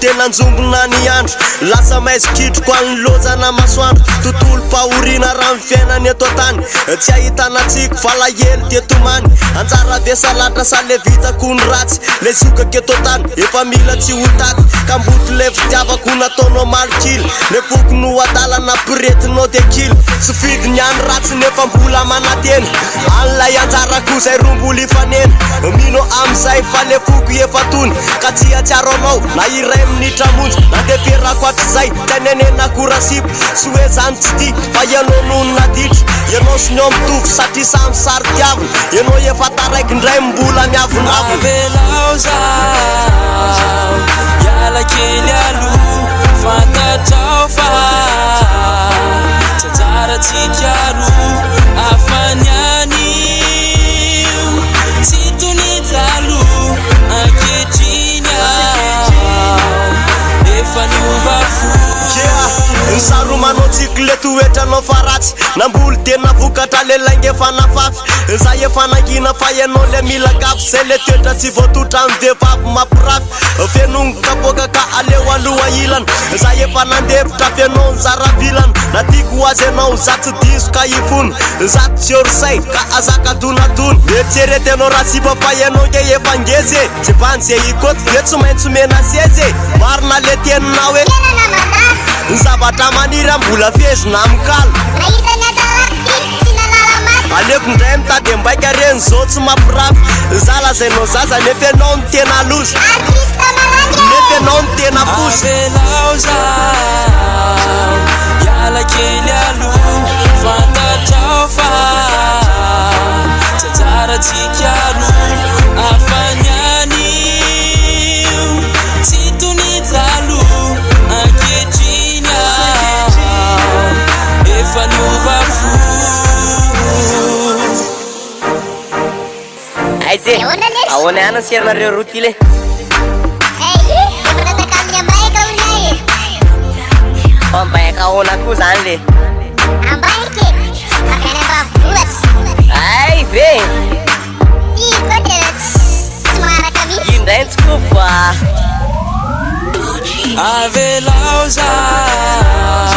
tena anjongona ny andro lasa maizikitroko any lojana masoandro tontolo pahorina raha ny fiainany eto tany tsy ahitana tsiko falahelo tetomany anjara vesa latra sa le vitako ny ratsy le sokako eto tany efa mila tsy ho taty ka mboto le fitiavako nataonao malikily le foko no adalana piretinao de kily sy fidy ny any ratsy nefa mbola manateny an'lay anjarako zay romboly ifaneny mino am'izay fa le foko efa tony ka tsy atsiaro anao na iray minitra monjy na de ferako atr'izay tanenena korasipo sy hoe zany tsy ty fa ianao noho naditro ianao sy neo mitovy satria samy sary tiavina ianao efa taraiky ndray mbola miavonavona avelao zao iala kely aloha fantatrao fa tsara tsika roa afanyany tsy tonitalo ankehitriny efa niova fo nsaromanao tsikle toetranao fa ratsy namboly tena vokatra le laingy efa nafafy zay efa nangina fa ianao le mila kafy zay le toetra tsy voatotra ny vehivavy mampirafy fenongo kapoka ka aleo aloha ilana zay efa nandevitra fianao ny zaravilana na tiako ho azy ianao zatsy diso ka ifony zaty tsy orsay ka azaka donadony mieritseretenao raha sipa fa ianao nge efa ngezy e tsy vany zay ikoty de tsy maintsy mena sezy e marina le teninao e ny zavatra maniry mbola fezina amikalo aleko ndray mitady mbaika reny zao tsy mampirafy zala zay nao zaza nefa ianao ny tena lozy nefa ianao ny tena posy avelao zao iala kely aloha fantatrao fa tsara tsika roa afanyany tsy tonitalo ankehitriny efa niova fo aize ahoana ihany serinareo roa ty le mbaika ahoana koa zany le ay ve indray tsikofa avelao zao